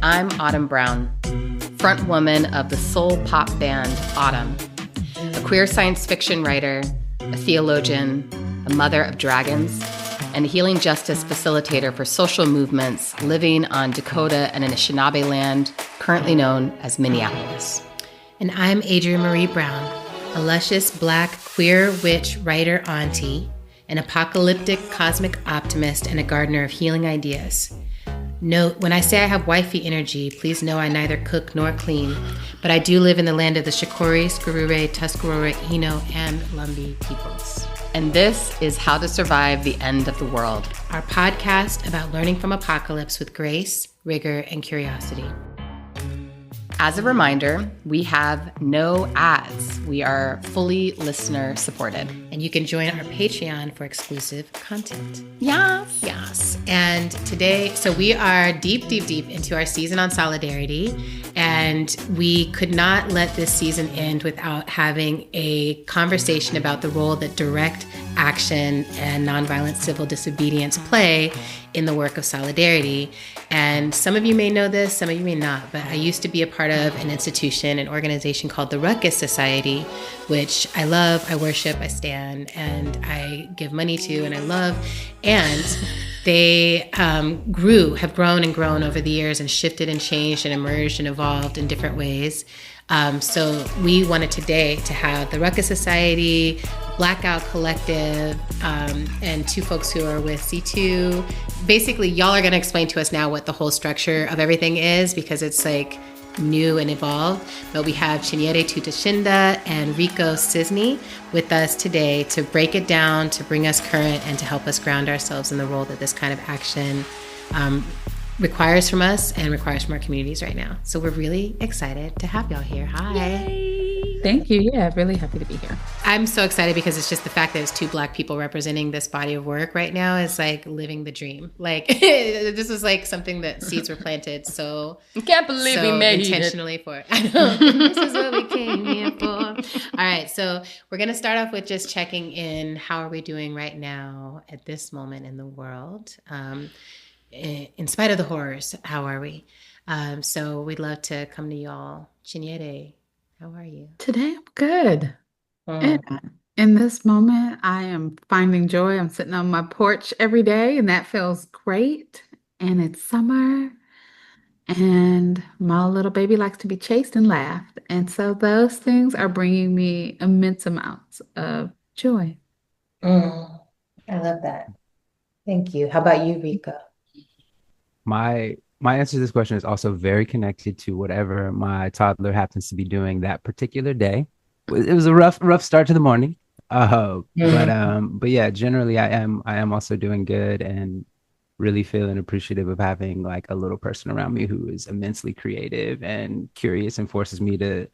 I'm Autumn Brown, front woman of the soul pop band Autumn, a queer science fiction writer, a theologian, a mother of dragons, and a healing justice facilitator for social movements living on Dakota and Anishinaabe land, currently known as Minneapolis. And I'm Adrienne Marie Brown, a luscious Black queer witch writer auntie, an apocalyptic cosmic optimist, and a gardener of healing ideas. Note, when I say I have wifey energy, please know I neither cook nor clean, but I do live in the land of the Shakori, Skurure, Tuscarora, Eno, and Lumbee peoples. And this is How to Survive the End of the World, our podcast about learning from apocalypse with grace, rigor, and curiosity. As a reminder, we have no ads. We are fully listener supported. And you can join our Patreon for exclusive content. Yes. Yes. And today, so we are deep into our season on solidarity. And we could not let this season end without having a conversation about the role that direct action and nonviolent civil disobedience play in the work of solidarity. And some of you may know this, some of you may not, but I used to be a part of an institution, an organization called the Ruckus Society, which I love, I worship, I stand, and I give money to, and I love. And they have grown and grown over the years and shifted and changed and emerged and evolved in different ways. So we wanted today to have the Ruckus Society, Blackout Collective, and two folks who are with C2. Basically, y'all are going to explain to us now what the whole structure of everything is, because it's like new and evolved. But we have Chinyere Tutashinda and Rico Sisney with us today to break it down, to bring us current, and to help us ground ourselves in the role that this kind of action requires from us and requires from our communities right now. So we're really excited to have y'all here. Hi. Yay. Thank you. Yeah, really happy to be here. I'm so excited because it's just the fact that it's two Black people representing this body of work right now is like living the dream. Like this was like something that seeds were planted. So I can't believe we made intentionally it. For. I know. This is what we came here for. All right. So we're going to start off with just checking in. How are we doing right now at this moment in the world? In spite of the horrors, how are we? So we'd love to come to y'all. Chinyere, how are you? Today I'm good. In this moment, I am finding joy. I'm sitting on my porch every day, and that feels great. And it's summer, and my little baby likes to be chased and laughed. And so those things are bringing me immense amounts of joy. I love that. Thank you. How about you, Rico? My answer to this question is also very connected to whatever my toddler happens to be doing that particular day. It was a rough start to the morning, but yeah, generally I am also doing good and really feeling appreciative of having like a little person around me who is immensely creative and curious and forces me to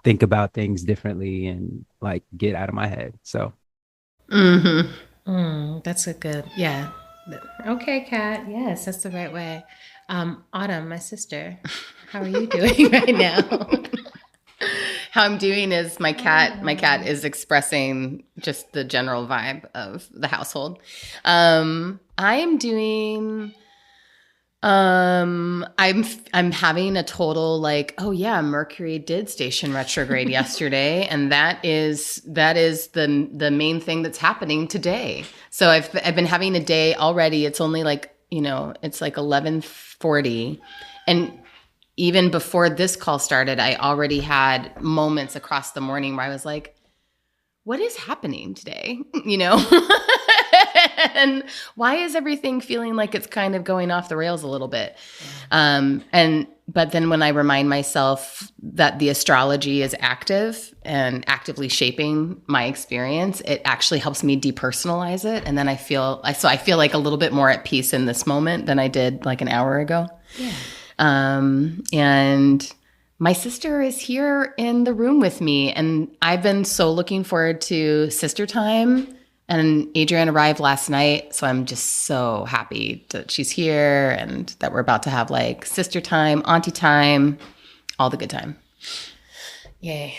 think about things differently and like get out of my head. So, that's a good, yeah. Okay, Kat. Yes, that's the right way. Autumn, my sister, how are you doing right now? How I'm doing is my cat is expressing just the general vibe of the household. I am doing I'm having a total like, oh yeah, Mercury did station retrograde yesterday, and that is the main thing that's happening today. So I've been having a day already. It's only like, it's like 11:40, and even before this call started, I already had moments across the morning where I was like, what is happening today? And why is everything feeling like it's kind of going off the rails a little bit? But then when I remind myself that the astrology is active and actively shaping my experience, it actually helps me depersonalize it. And then I feel like a little bit more at peace in this moment than I did like an hour ago. Yeah. And my sister is here in the room with me, and I've been so looking forward to sister time. And Adrienne arrived last night, so I'm just so happy that she's here and that we're about to have like sister time, auntie time, all the good time. Yay.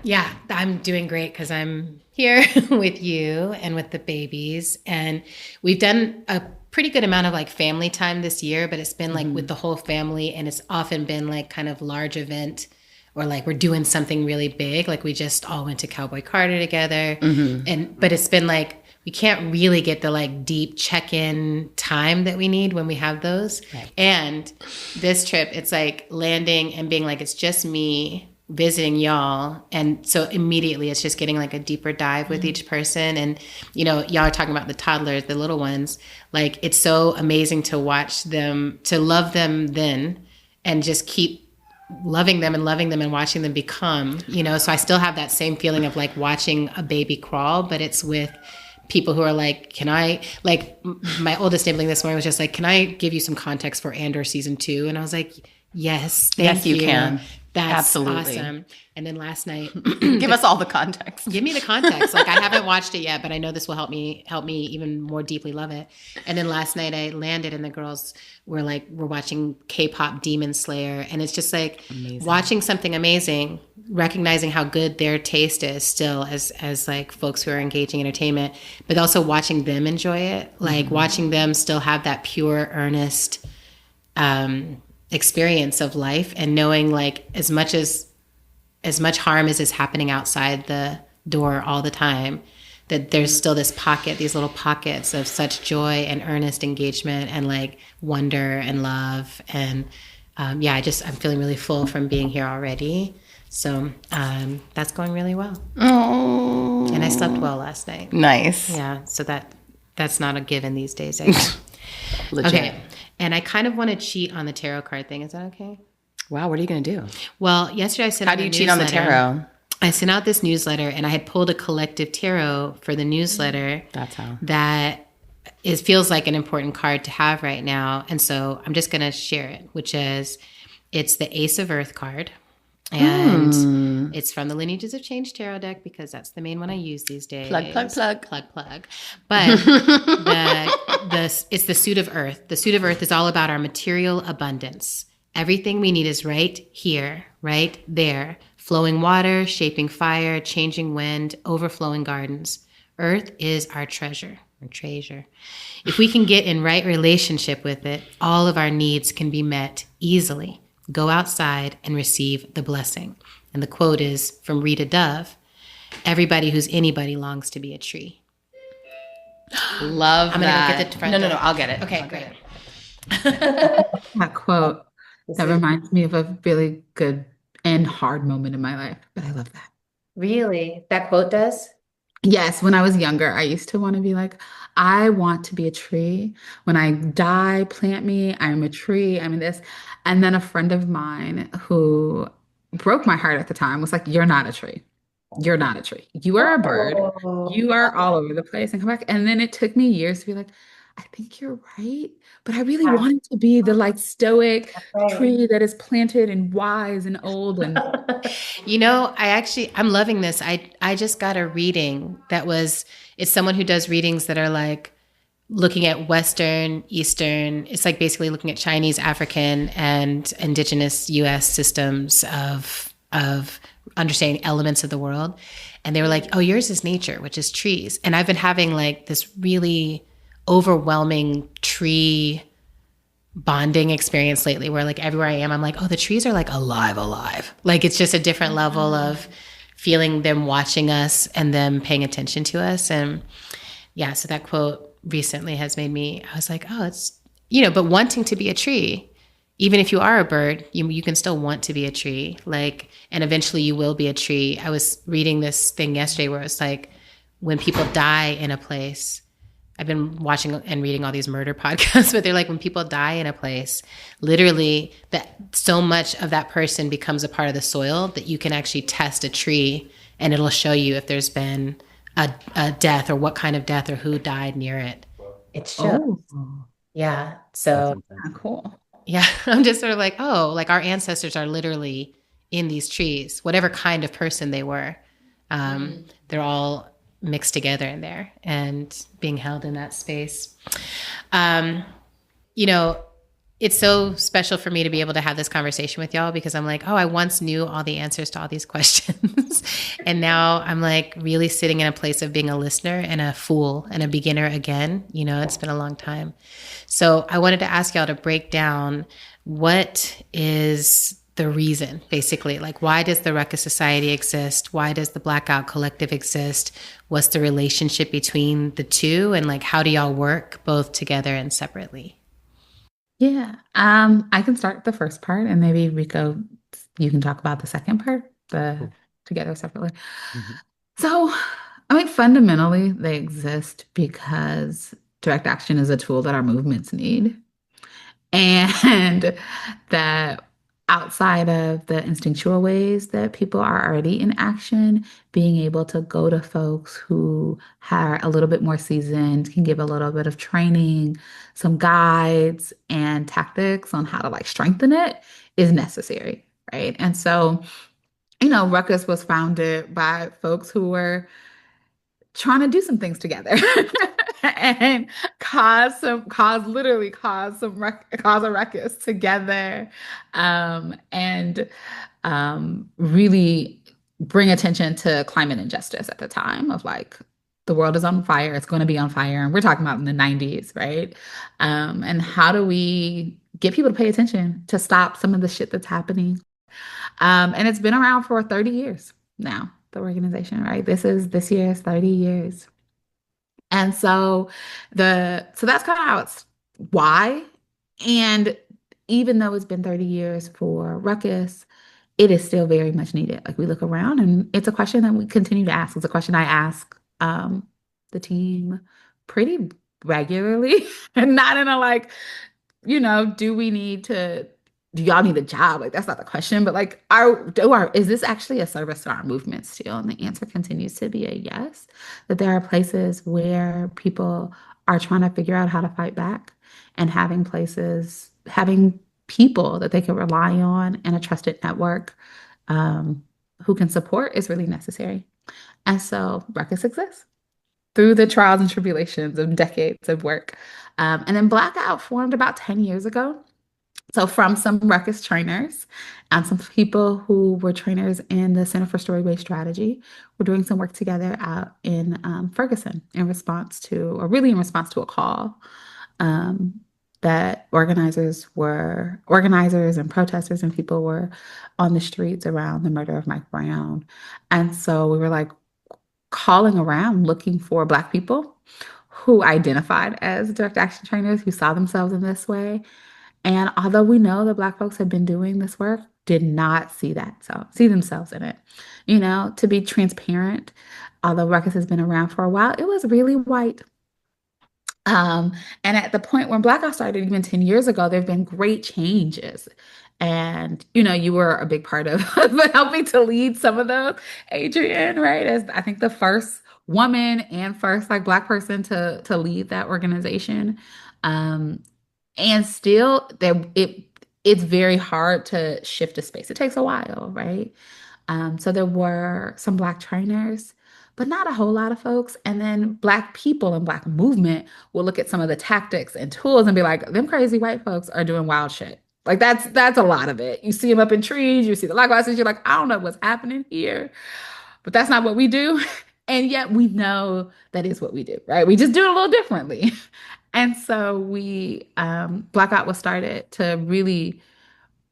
Yeah, I'm doing great because I'm here with you and with the babies. And we've done a pretty good amount of like family time this year, but it's been like with the whole family, and it's often been like kind of large event, or like we're doing something really big. Like we just all went to Cowboy Carter together. But it's been like, we can't really get the like deep check-in time that we need when we have those. Right. And this trip, it's like landing and being like, it's just me visiting y'all. And so immediately it's just getting like a deeper dive with each person. And, you know, y'all are talking about the toddlers, the little ones. Like, it's so amazing to watch them, to love them then, and just keep loving them and watching them become, you know. So I still have that same feeling of like watching a baby crawl, but it's with people who are like, can I, like my oldest sibling this morning was just like, can I give you some context for Andor season 2? And I was like, yes, thank you. You can. That's absolutely awesome. And then last night, give us all the context. Give me the context. Like, I haven't watched it yet, but I know this will help me even more deeply love it. And then last night I landed and the girls were like, we're watching K-pop Demon Slayer. And it's just like watching something amazing, recognizing how good their taste is still as like folks who are engaging in entertainment, but also watching them enjoy it. Like watching them still have that pure, earnest, experience of life, and knowing like as much harm as is happening outside the door all the time, that there's still this pocket, these little pockets of such joy and earnest engagement and like wonder and love. And I'm feeling really full from being here already. So that's going really well. Oh. And I slept well last night. Nice. Yeah. So that's not a given these days, I guess. Legit. Okay. And I kind of want to cheat on the tarot card thing. Is that okay? Wow, what are you going to do? Well, yesterday I sent out How do you cheat on the tarot? I sent out this newsletter, and I had pulled a collective tarot for the newsletter. That's how. That feels like an important card to have right now. And so I'm just going to share it, which is, it's the Ace of Earth card. And it's from the Lineages of Change tarot deck, because that's the main one I use these days. Plug. But it's the suit of Earth. The suit of Earth is all about our material abundance. Everything we need is right here, right there. Flowing water, shaping fire, changing wind, overflowing gardens. Earth is our treasure. If we can get in right relationship with it, all of our needs can be met easily. Go outside and receive the blessing. And the quote is from Rita Dove: everybody who's anybody longs to be a tree. Love I'm that. going to get the front. No, I'll get it. Okay, great. That quote, that reminds me of a really good and hard moment in my life, but I love that. Really? That quote does? Yes, when I was younger, I used to want to be like, I want to be a tree. When I die, plant me. I'm a tree. I'm this. And then a friend of mine who broke my heart at the time was like, you're not a tree. You're not a tree. You are a bird. You are all over the place, and come back. And then it took me years to be like, I think you're right. But I really wanted to be the like stoic tree that is planted and wise and old. And you know, I'm loving this. I just got a reading it's someone who does readings that are like looking at Western, Eastern. It's like basically looking at Chinese, African, and indigenous US systems of understanding elements of the world. And they were like, oh, yours is nature, which is trees. And I've been having like this really overwhelming tree bonding experience lately, where like everywhere I am, I'm like, oh, the trees are like alive. Like it's just a different level of feeling them watching us and them paying attention to us. And yeah, so that quote recently has made me, I was like, oh, it's, you know, but wanting to be a tree, even if you are a bird, you can still want to be a tree. Like, and eventually you will be a tree. I was reading this thing yesterday where it's like, when people die in a place, I've been watching and reading all these murder podcasts, but they're like, when people die in a place, literally that so much of that person becomes a part of the soil that you can actually test a tree and it'll show you if there's been a death or what kind of death or who died near it. It shows. Oh. Yeah. So cool. Yeah. I'm just sort of like, oh, like our ancestors are literally in these trees, whatever kind of person they were. They're all mixed together in there and being held in that space. You know, It's so special for me to be able to have this conversation with y'all because I'm like, oh, I once knew all the answers to all these questions. And now I'm like really sitting in a place of being a listener and a fool and a beginner again. You know, it's been a long time. So I wanted to ask y'all to break down what is the reason, basically. Like, why does the Ruckus Society exist? Why does the Blackout Collective exist? What's the relationship between the two? And like, how do y'all work both together and separately? Yeah. I can start with the first part and maybe Rico, you can talk about the second part, the together separately. Mhm. So, I mean, fundamentally, they exist because direct action is a tool that our movements need. And that outside of the instinctual ways that people are already in action, being able to go to folks who are a little bit more seasoned, can give a little bit of training, some guides and tactics on how to like strengthen it is necessary, right? And so, Ruckus was founded by folks who were trying to do some things together and cause a ruckus together, and really bring attention to climate injustice at the time of like the world is on fire, it's going to be on fire, and we're talking about in the 90s, right? And how do we get people to pay attention to stop some of the shit that's happening? And it's been around for 30 years now, the organization, right? This year's 30 years. And so that's kind of how it's why. And even though it's been 30 years for Ruckus, it is still very much needed. Like we look around and it's a question that we continue to ask. It's a question I ask the team pretty regularly and not in a like, do we need to, do y'all need a job? Like that's not the question, but like, is this actually a service to our movement still? And the answer continues to be a yes, that there are places where people are trying to figure out how to fight back and having people that they can rely on and a trusted network who can support is really necessary. And so Ruckus exists through the trials and tribulations of decades of work. And then Blackout formed about 10 years ago. So from some Ruckus trainers and some people who were trainers in the Center for Story-Based Strategy, we're doing some work together out in Ferguson in response to a call that organizers and protesters and people were on the streets around the murder of Mike Brown. And so we were like calling around looking for Black people who identified as direct action trainers, who saw themselves in this way. And although we know that Black folks have been doing this work, did not see themselves in it. To be transparent, although Ruckus has been around for a while, it was really white. And at the point when Blackout started, even 10 years ago, there have been great changes. And, you were a big part of helping to lead some of those, Adrienne, right? As I think the first woman and first like Black person to lead that organization. And still it's very hard to shift a space. It takes a while, right? So there were some Black trainers, but not a whole lot of folks. And then Black people and Black movement will look at some of the tactics and tools and be like, them crazy white folks are doing wild shit. Like that's a lot of it. You see them up in trees, you see the likewise, you're like, I don't know what's happening here, but that's not what we do. And yet we know that is what we do, right? We just do it a little differently. And so Blackout was started to really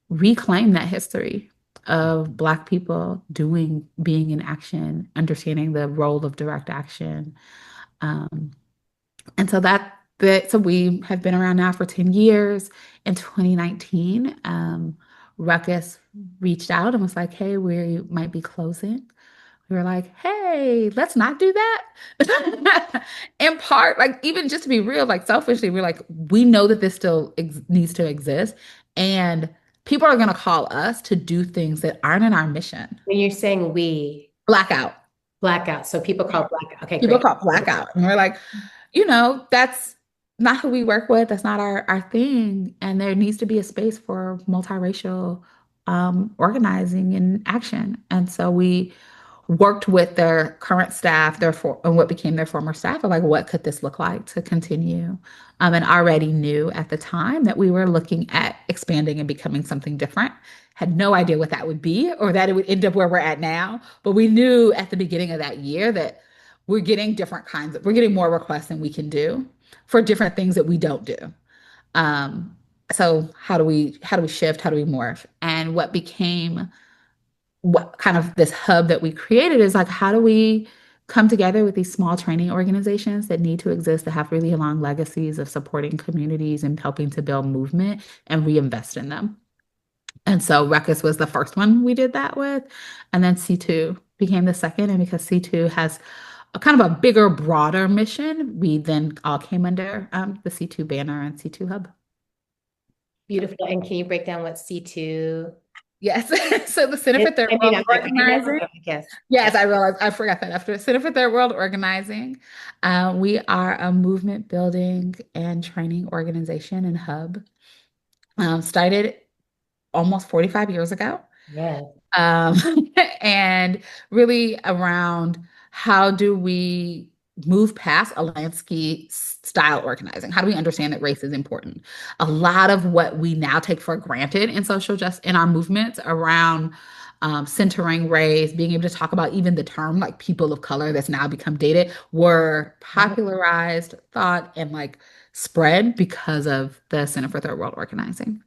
reclaim that history of Black people being in action, understanding the role of direct action. And so so we have been around now for 10 years. In 2019, Ruckus reached out and was like, hey, we might be closing. We were like, hey, let's not do that. In part, like, even just to be real, like, selfishly, we're like, we know that this still needs to exist. And people are going to call us to do things that aren't in our mission. When you're saying Blackout. So people call Blackout. Okay, people great. call Blackout. And we're like, that's not who we work with. That's not our thing. And there needs to be a space for multiracial organizing and action. And so we worked with their current staff, and what became their former staff, of like, what could this look like to continue? And already knew at the time that we were looking at expanding and becoming something different. Had no idea what that would be or that it would end up where we're at now. But we knew at the beginning of that year that we're getting we're getting more requests than we can do for different things that we don't do. So how do we shift? How do we morph? And what kind of this hub that we created is like, how do we come together with these small training organizations that need to exist, that have really long legacies of supporting communities and helping to build movement and reinvest in them? And so Ruckus was the first one we did that with. And then C2 became the second. And because C2 has a kind of a bigger, broader mission, we then all came under the C2 banner and C2 Hub. Beautiful. And can you break down what C2? Yes. So the Center for Third World Organizing. Yes, I realized I forgot that after Center for Third World Organizing. We are a movement building and training organization and hub. Started almost 45 years ago. Yeah. And really around how do we move past a landscape style organizing? How do we understand that race is important? A lot of what we now take for granted in social justice, in our movements around centering race, being able to talk about even the term like people of color that's now become dated, were popularized, thought, and like spread because of the Center for Third World Organizing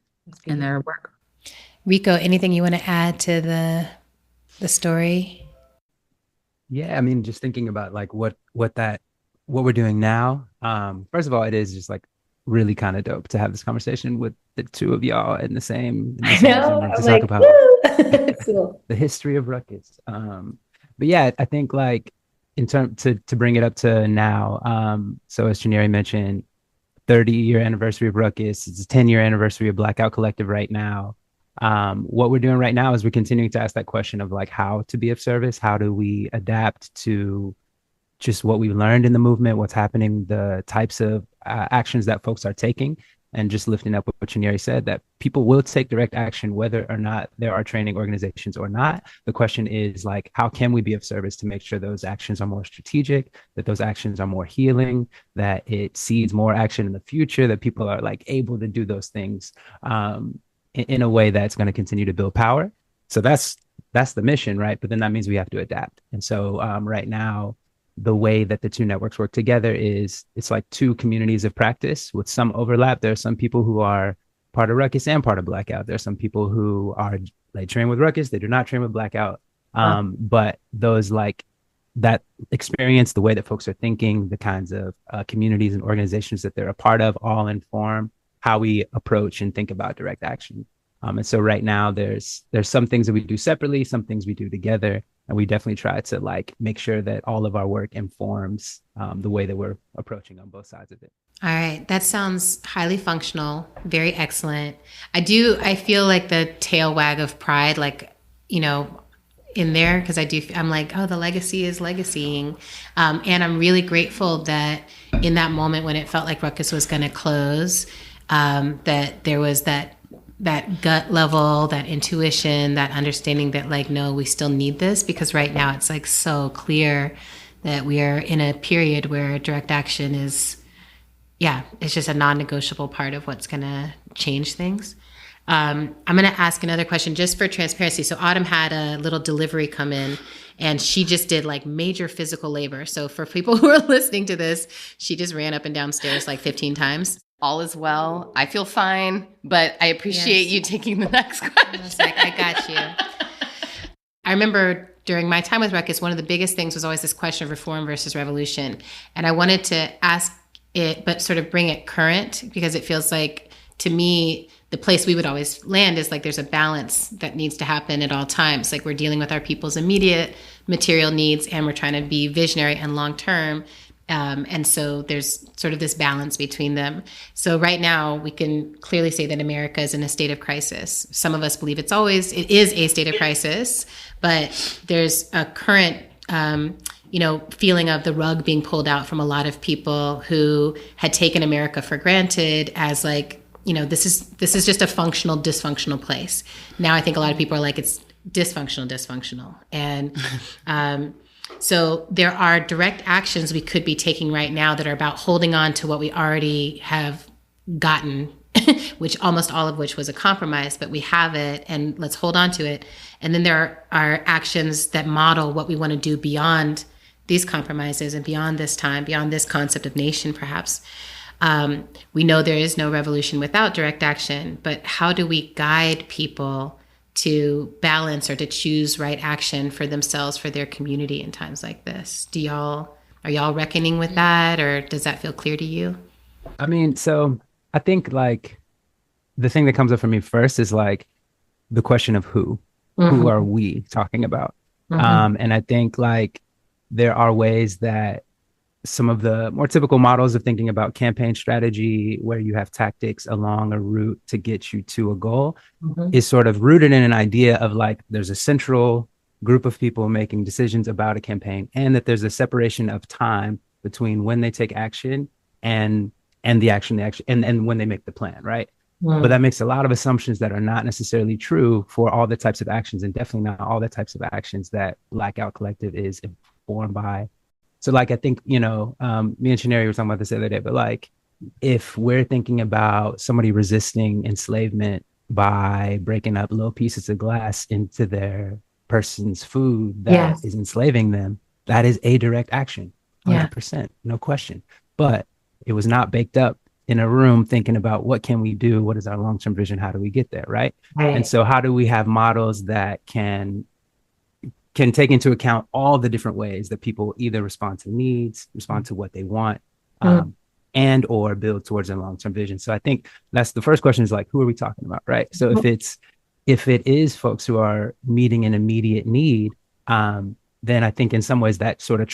and their work. Rico, anything you want to add to the story? Yeah, I mean, just thinking about like what we're doing now. First of all, it is just like really kind of dope to have this conversation with the two of y'all in the same room to talk about cool. The history of Ruckus. But yeah, I think like in terms to bring it up to now. So as Chinyere mentioned, 30-year anniversary of Ruckus. It's a 10-year anniversary of Blackout Collective right now. What we're doing right now is we're continuing to ask that question of like how to be of service. How do we adapt to just what we learned in the movement, what's happening, the types of actions that folks are taking, and just lifting up what Chinyere said, that people will take direct action whether or not there are training organizations or not. The question is like, how can we be of service to make sure those actions are more strategic, that those actions are more healing, that it seeds more action in the future, that people are like able to do those things in a way that's going to continue to build power. So that's the mission, right? But then that means we have to adapt. And so right now, the way that the two networks work together is it's like two communities of practice with some overlap. There are some people who are part of Ruckus and part of Blackout. There are some people who are like train with Ruckus. They do not train with Blackout. But those like that experience, the way that folks are thinking, the kinds of communities and organizations that they're a part of, all inform how we approach and think about direct action. And so right now there's some things that we do separately, some things we do together. And we definitely try to like make sure that all of our work informs the way that we're approaching on both sides of it. All right. That sounds highly functional. Very excellent. I feel like the tail wag of pride, like, you know, in there, because I'm like, oh, the legacy is legacying. And I'm really grateful that in that moment when it felt like Ruckus was going to close, that there was that gut level, that intuition, that understanding that like, no, we still need this, because right now it's like so clear that we are in a period where direct action is, it's just a non-negotiable part of what's going to change things. I'm going to ask another question just for transparency. So Autumn had a little delivery come in and she just did like major physical labor. So for people who are listening to this, she just ran up and down stairs like 15 times. All is well. I feel fine, but I appreciate you taking the next question. I was like, I got you. I remember during my time with Ruckus, one of the biggest things was always this question of reform versus revolution. And I wanted to ask it, but sort of bring it current, because it feels like, to me, the place we would always land is like there's a balance that needs to happen at all times. Like we're dealing with our people's immediate material needs and we're trying to be visionary and long-term. And so there's sort of this balance between them. So right now we can clearly say that America is in a state of crisis. Some of us believe it is a state of crisis, but there's a current, feeling of the rug being pulled out from a lot of people who had taken America for granted as like, this is just a functional, dysfunctional place. Now I think a lot of people are like, dysfunctional. And so there are direct actions we could be taking right now that are about holding on to what we already have gotten, which almost all of which was a compromise, but we have it and let's hold on to it. And then there are actions that model what we want to do beyond these compromises and beyond this time, beyond this concept of nation, perhaps. We know there is no revolution without direct action, but how do we guide people to balance or to choose right action for themselves, for their community in times like this? Are y'all reckoning with that, or does that feel clear to you? I mean, so I think like the thing that comes up for me first is like the question of who are we talking about? And I think like there are ways that some of the more typical models of thinking about campaign strategy, where you have tactics along a route to get you to a goal, is sort of rooted in an idea of like there's a central group of people making decisions about a campaign, and that there's a separation of time between when they take action and the action and when they make the plan, right? But that makes a lot of assumptions that are not necessarily true for all the types of actions, and definitely not all the types of actions that Blackout Collective is informed by. So like, I think, me and Chinyere were talking about this the other day, but like, if we're thinking about somebody resisting enslavement by breaking up little pieces of glass into their person's food that is enslaving them, that is a direct action, 100%, no question. But it was not baked up in a room thinking about what can we do? What is our long-term vision? How do we get there, right? And so how do we have models that can take into account all the different ways that people either respond to needs, respond to what they want, and or build towards a long-term vision. So I think that's the first question, is like, who are we talking about, right? So if it is folks who are meeting an immediate need, then I think in some ways that sort of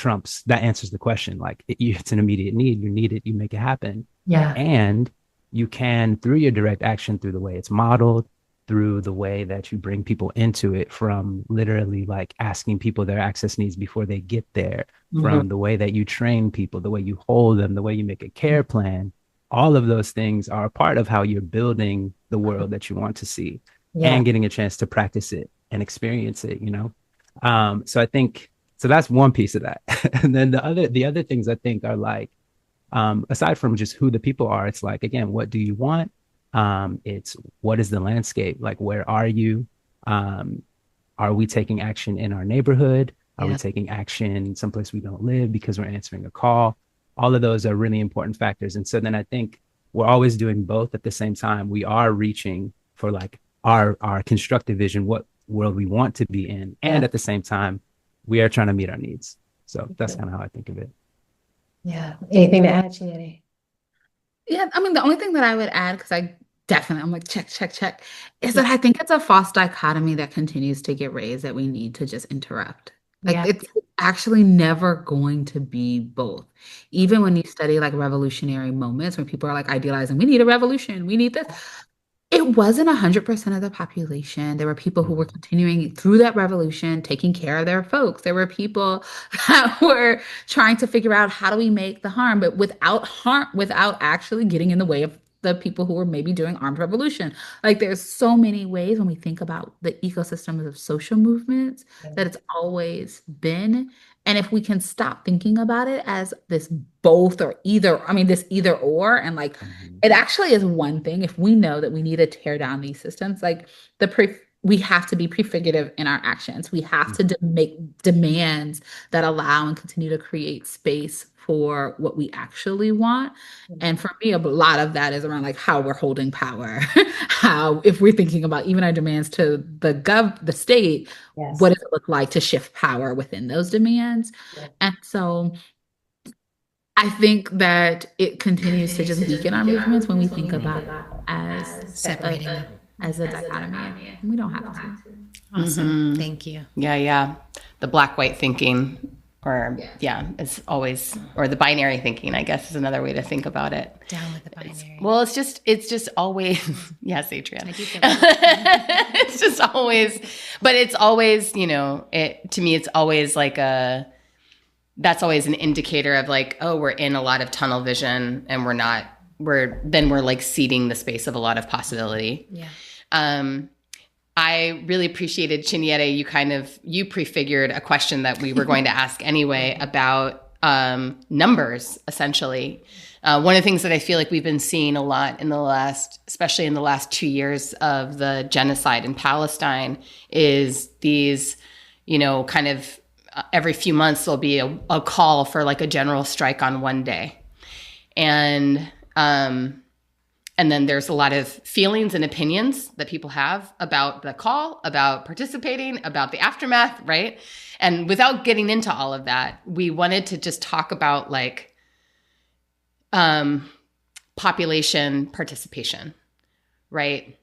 that answers the question. Like it's an immediate need, you need it, you make it happen. And you can, through your direct action, through the way it's modeled, through the way that you bring people into it, from literally like asking people their access needs before they get there, from the way that you train people, the way you hold them, the way you make a care plan, all of those things are a part of how you're building the world that you want to see and getting a chance to practice it and experience it, So I think, so that's one piece of that. And then the other things I think are like, aside from just who the people are, it's like, again, what do you want? It's what is the landscape? Like, where are you? Are we taking action in our neighborhood? Are we taking action someplace we don't live because we're answering a call? All of those are really important factors. And so then I think we're always doing both at the same time. We are reaching for like our constructive vision, what world we want to be in. And at the same time, we are trying to meet our needs. So that's kind of how I think of it. Yeah. Anything to add, Chinyere? Yeah, I mean, the only thing that I would add, because I'm like, check, is that I think it's a false dichotomy that continues to get raised that we need to just interrupt. Like it's actually never going to be both. Even when you study like revolutionary moments, when people are like idealizing, we need a revolution, we need this. It wasn't 100% of the population. There were people who were continuing through that revolution, taking care of their folks. There were people that were trying to figure out how do we make the harm, but without actually getting in the way of the people who were maybe doing armed revolution. Like there's so many ways when we think about the ecosystems of social movements that it's always been. And if we can stop thinking about it as this both or either, this either or, and like, it actually is one thing. If we know that we need to tear down these systems, like we have to be prefigurative in our actions. We have to make demands that allow and continue to create space for what we actually want. And for me, a lot of that is around like how we're holding power, how, if we're thinking about even our demands to the state, what does it look like to shift power within those demands? And so I think that it continues to just weaken our movements when we think about it as separating them as a dichotomy. We don't have to. Awesome. Thank you. Yeah. The black-white thinking, or it's always, or the binary thinking, I guess, is another way to think about it. Down with the binary. It's just always, yes, Adrienne. I do feel like it's just always, but it's always, to me, it's always like that's always an indicator of like, oh, we're in a lot of tunnel vision and we're like ceding the space of a lot of possibility. Yeah. I really appreciated, Chinyere, you prefigured a question that we were going to ask anyway about numbers, essentially. One of the things that I feel like we've been seeing a lot especially in the last 2 years of the genocide in Palestine, is these, kind of every few months there'll be a call for like a general strike on one day. And then there's a lot of feelings and opinions that people have about the call, about participating, about the aftermath, right? And without getting into all of that, we wanted to just talk about like population participation, right?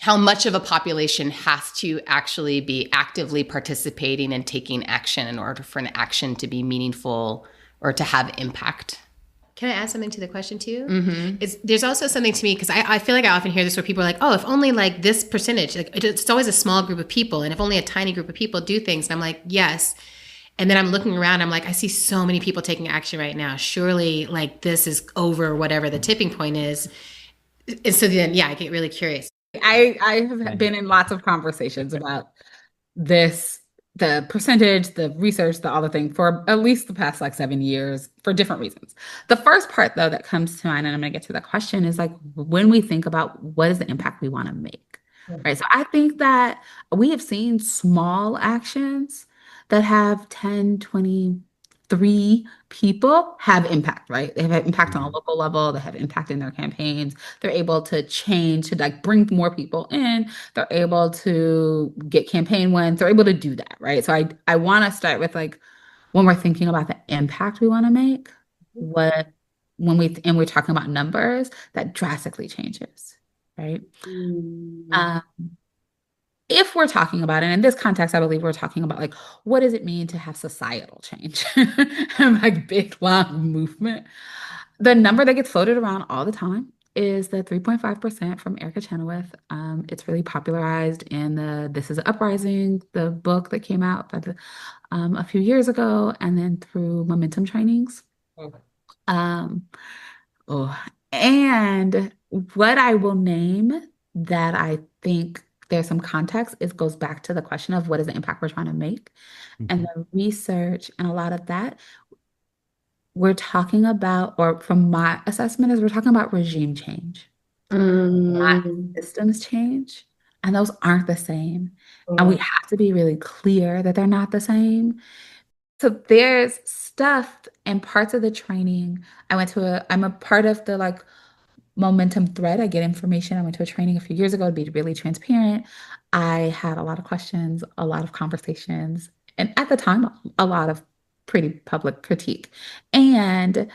How much of a population has to actually be actively participating and taking action in order for an action to be meaningful or to have impact? Can I add something to the question too? Mm-hmm. There's also something to me, because I feel like I often hear this where people are like, oh, if only like this percentage, like it's always a small group of people. And if only a tiny group of people do things, and I'm like, yes. And then I'm looking around, I'm like, I see so many people taking action right now. Surely like this is over whatever the tipping point is. And so then, yeah, I get really curious. I have been in lots of conversations about this, the percentage, the research, the other thing for at least the past like 7 years for different reasons. The first part though that comes to mind, and I'm going to get to the question, is like when we think about what is the impact we want to make, right? So I think that we have seen small actions that have 10, 20, 3 people have impact, right? They have impact on a local level. They have impact in their campaigns. They're able to change, to like bring more people in. They're able to get campaign wins. They're able to do that, right? So I want to start with like when we're thinking about the impact we want to make, we're talking about numbers, that drastically changes, right? If we're talking about it, and in this context, I believe we're talking about like, what does it mean to have societal change? And like big, long movement. The number that gets floated around all the time is the 3.5% from Erica Chenoweth. It's really popularized in the This Is Uprising, the book that came out a few years ago, and then through momentum trainings. Okay. And what I will name that I think there's some context, it goes back to the question of what is the impact we're trying to make. And the research and a lot of that, we're talking about, or from my assessment, is we're talking about regime change, not systems change. And those aren't the same. And we have to be really clear that they're not the same. So there's stuff and parts of the training. I'm a part of the like momentum thread. I get information. I went to a training a few years ago to be really transparent. I had a lot of questions, a lot of conversations, and at the time, a lot of pretty public critique. And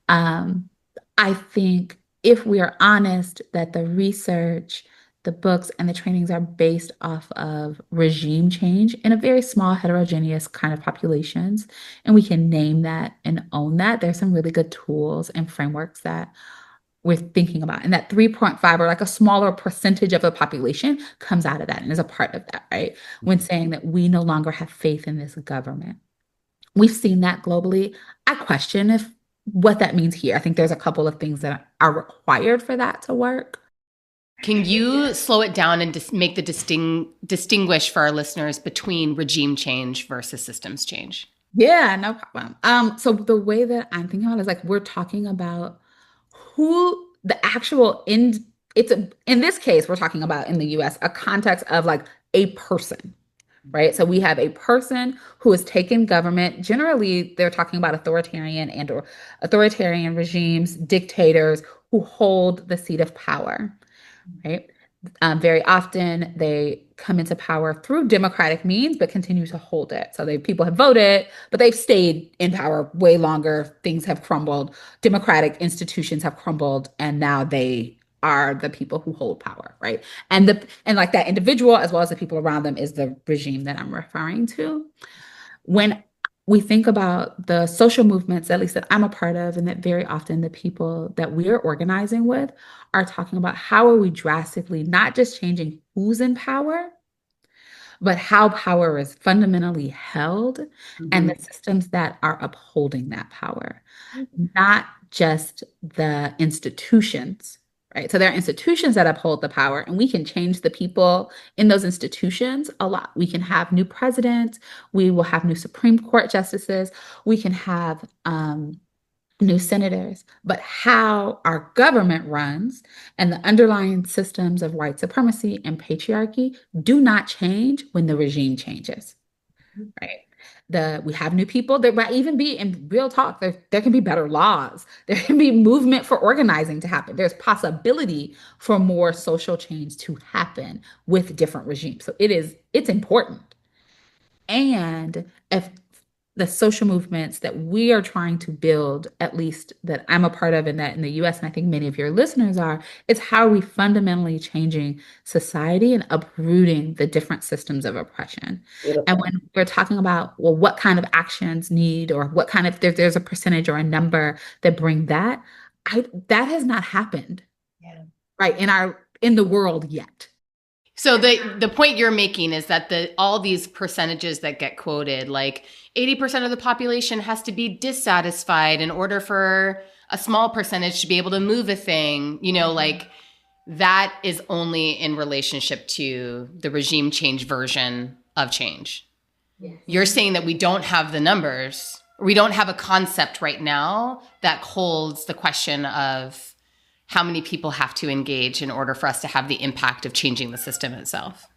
I think if we are honest that the research, the books, and the trainings are based off of regime change in a very small, heterogeneous kind of populations, and we can name that and own that, there's some really good tools and frameworks that we're thinking about. And that 3.5, or like a smaller percentage of the population, comes out of that and is a part of that, right? When saying that we no longer have faith in this government. We've seen that globally. I question what that means here. I think there's a couple of things that are required for that to work. Can you slow it down and make the distinguish for our listeners between regime change versus systems change? Yeah, no problem. So the way that I'm thinking about it is like we're talking about who the actual in this case, we're talking about in the US, a context of like a person, right? So we have a person who has taken government. Generally, they're talking about authoritarian regimes, dictators who hold the seat of power, right? Very often they come into power through democratic means, but continue to hold it. So people have voted, but they've stayed in power way longer. Things have crumbled. Democratic institutions have crumbled, and now they are the people who hold power, right? And like that individual, as well as the people around them, is the regime that I'm referring to. When we think about the social movements, at least that I'm a part of, and that very often the people that we are organizing with are talking about how are we drastically not just changing who's in power, but how power is fundamentally held and the systems that are upholding that power, not just the institutions right? So there are institutions that uphold the power, and we can change the people in those institutions a lot. We can have new presidents, we will have new Supreme Court justices, we can have new senators, but how our government runs and the underlying systems of white supremacy and patriarchy do not change when the regime changes, right? We have new people. There might even be, in real talk, there can be better laws. There can be movement for organizing to happen. There's possibility for more social change to happen with different regimes. So it's important. And if the social movements that we are trying to build, at least that I'm a part of in that in the US, and I think many of your listeners are, it's how are we fundamentally changing society and uprooting the different systems of oppression. Beautiful. And when we're talking about, well, what kind of actions need, or what kind of, there's a percentage or a number that bring that, that has not happened, right, in the world yet. So the point you're making is that all these percentages that get quoted, like 80% of the population has to be dissatisfied in order for a small percentage to be able to move a thing, like that is only in relationship to the regime change version of change. Yes. You're saying that we don't have the numbers, or we don't have a concept right now that holds the question of how many people have to engage in order for us to have the impact of changing the system itself.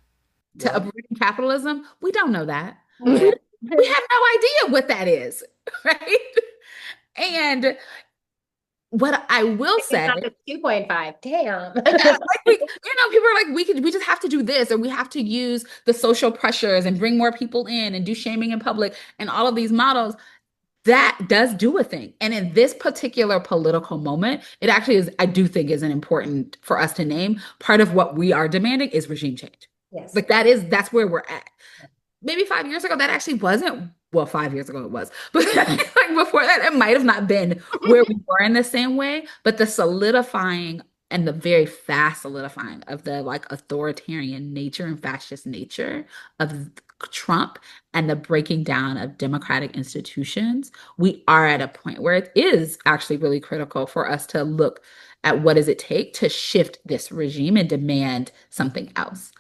To uprooting capitalism, we don't know that. We have no idea what that is, right? And what I will say, 2.5. Damn. People are like, we just have to do this, or we have to use the social pressures and bring more people in and do shaming in public and all of these models. That does do a thing. And in this particular political moment, it actually is, I do think, is an important for us to name. Part of what we are demanding is regime change. Yes. Like that's where we're at. Maybe 5 years ago, that actually wasn't, well, 5 years ago it was, but like before that, it might have not been where we were in the same way, but the solidifying and the very fast solidifying of the like authoritarian nature and fascist nature of Trump and the breaking down of democratic institutions, we are at a point where it is actually really critical for us to look at what does it take to shift this regime and demand something else.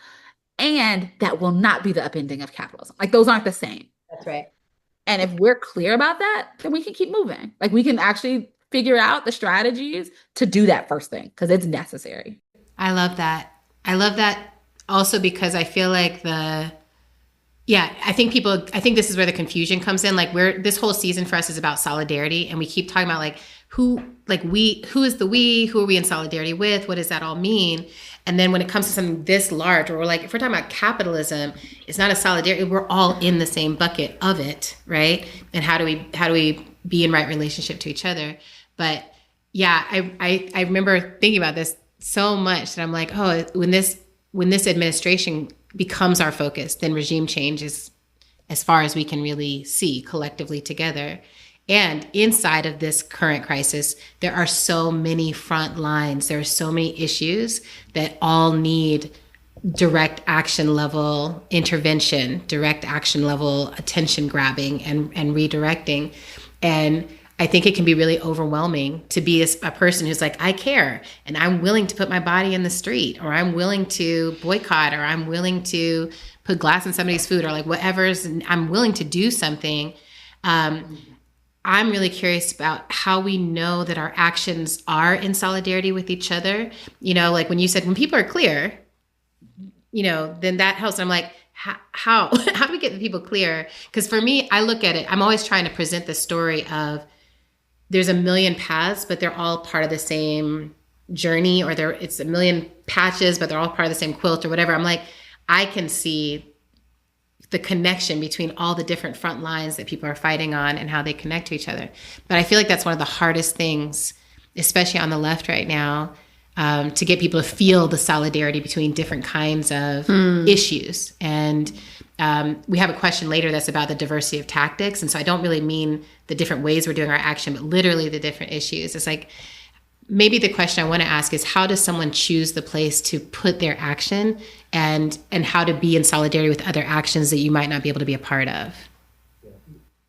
And that will not be the upending of capitalism. Like those aren't the same. That's right. And if we're clear about that, then we can keep moving. Like we can actually figure out the strategies to do that first thing because it's necessary. I love that. I love that also because I feel like I think this is where the confusion comes in. Like this whole season for us is about solidarity, and we keep talking about like who is the we, who are we in solidarity with? What does that all mean? And then when it comes to something this large, where we're like, if we're talking about capitalism, it's not a solidarity. We're all in the same bucket of it, right? And how do we be in right relationship to each other? But yeah, I remember thinking about this so much that I'm like, oh, when this administration becomes our focus, then regime change is as far as we can really see collectively together. And inside of this current crisis, there are so many front lines. There are so many issues that all need direct action level intervention, direct action level attention grabbing and redirecting. And I think it can be really overwhelming to be a person who's like, I care and I'm willing to put my body in the street, or I'm willing to boycott, or I'm willing to put glass in somebody's food, or like whatever's, I'm willing to do something. I'm really curious about how we know that our actions are in solidarity with each other. Like when you said, when people are clear, then that helps. I'm like, how do we get the people clear? Because for me, I look at it, I'm always trying to present the story of there's a million paths, but they're all part of the same journey, or it's a million patches, but they're all part of the same quilt or whatever. I'm like, I can see the connection between all the different front lines that people are fighting on and how they connect to each other. But I feel like that's one of the hardest things, especially on the left right now, to get people to feel the solidarity between different kinds of issues. And we have a question later that's about the diversity of tactics. And so I don't really mean the different ways we're doing our action, but literally the different issues. It's like, maybe the question I want to ask is, how does someone choose the place to put their action, and how to be in solidarity with other actions that you might not be able to be a part of?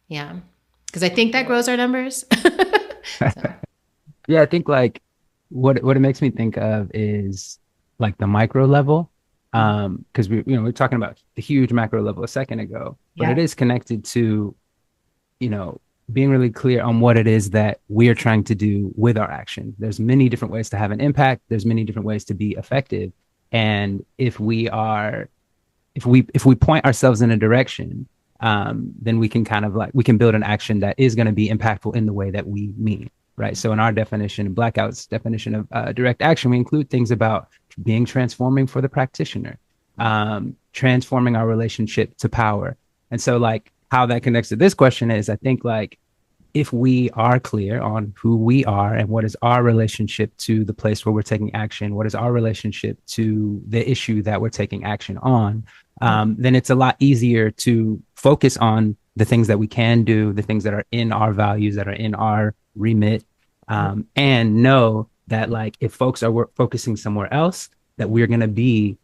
Yeah. Because I think that grows our numbers. Yeah, I think like what it makes me think of is like the micro level. Because we're talking about the huge macro level a second ago, but it is connected to, being really clear on what it is that we are trying to do with our action. There's many different ways to have an impact. There's many different ways to be effective. And if we point ourselves in a direction, then we can we can build an action that is going to be impactful in the way that we mean, right? So in our definition, Blackout's definition of direct action, we include things about being transforming for the practitioner, transforming our relationship to power. And so like how that connects to this question is, I think like if we are clear on who we are and what is our relationship to the place where we're taking action, what is our relationship to the issue that we're taking action on, then it's a lot easier to focus on the things that we can do, the things that are in our values, that are in our remit, and know that like if folks are focusing somewhere else, that we're going to be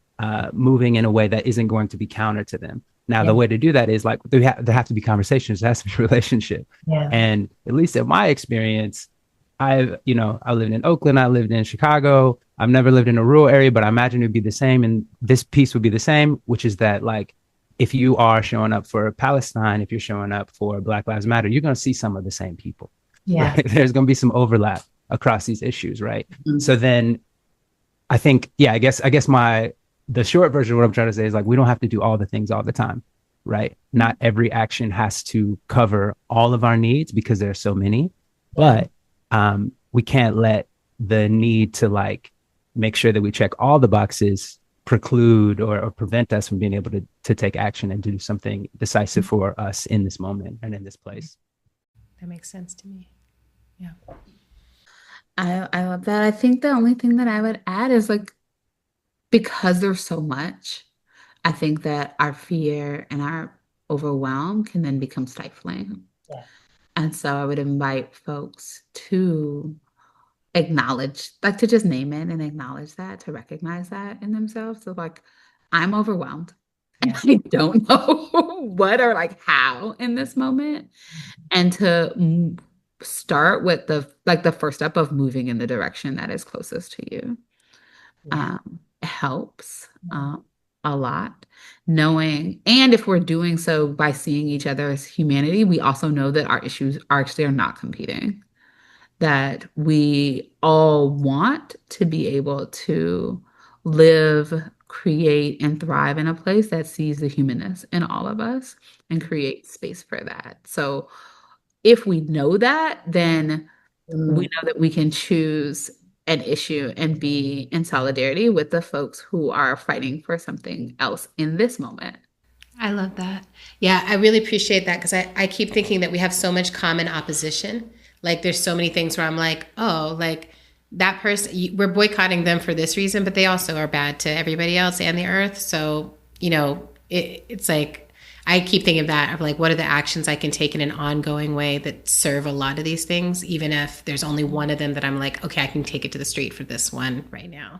moving in a way that isn't going to be counter to them. Now, the way to do that is like there have to be conversations. There has to be a relationship. Yeah. And at least in my experience, I lived in Oakland. I lived in Chicago. I've never lived in a rural area, but I imagine it would be the same. And this piece would be the same, which is that like if you are showing up for Palestine, if you're showing up for Black Lives Matter, you're going to see some of the same people. Yeah. Right? There's going to be some overlap across these issues, right? Mm-hmm. So then I think, I guess the short version of what I'm trying to say is like, we don't have to do all the things all the time, right? Not every action has to cover all of our needs because there are so many, but we can't let the need to like make sure that we check all the boxes preclude or prevent us from being able to take action and to do something decisive for us in this moment and in this place. That makes sense to me. Yeah. I love that. I think the only thing that I would add is like, because there's so much, I think that our fear and our overwhelm can then become stifling. Yeah. And so I would invite folks to acknowledge, like to just name it and acknowledge that, to recognize that in themselves. So like, I'm overwhelmed. And I don't know what or like how in this moment. And to start with the first step of moving in the direction that is closest to you. Yeah. Helps a lot, knowing, and if we're doing so by seeing each other as humanity, we also know that our issues are not competing, that we all want to be able to live, create, and thrive in a place that sees the humanness in all of us and create space for that. So if we know that, then we know that we can choose an issue and be in solidarity with the folks who are fighting for something else in this moment. I love that. Yeah, I really appreciate that because I keep thinking that we have so much common opposition. Like there's so many things where I'm like, oh, like that person, we're boycotting them for this reason, but they also are bad to everybody else and the earth. So, it's like, I keep thinking of that, of like, what are the actions I can take in an ongoing way that serve a lot of these things, even if there's only one of them that I'm like, okay, I can take it to the street for this one right now.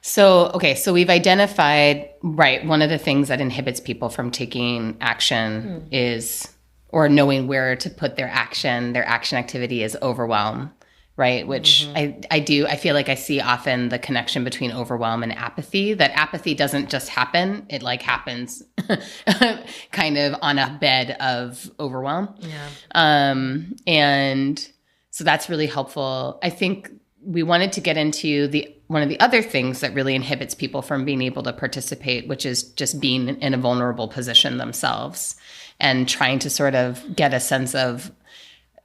So we've identified, right, one of the things that inhibits people from taking action is, or knowing where to put their action activity is overwhelm. Right. Which I feel like I see often the connection between overwhelm and apathy, that apathy doesn't just happen. It like happens kind of on a bed of overwhelm. Yeah. And so that's really helpful. I think we wanted to get into one of the other things that really inhibits people from being able to participate, which is just being in a vulnerable position themselves and trying to sort of get a sense of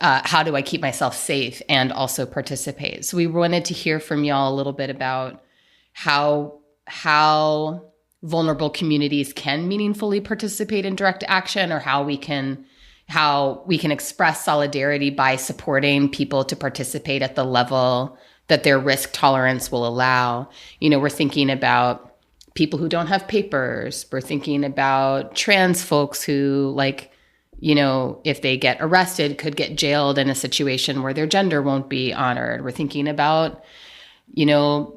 how do I keep myself safe and also participate? So we wanted to hear from y'all a little bit about how vulnerable communities can meaningfully participate in direct action, or how we can express solidarity by supporting people to participate at the level that their risk tolerance will allow. We're thinking about people who don't have papers. We're thinking about trans folks who if they get arrested, could get jailed in a situation where their gender won't be honored. We're thinking about,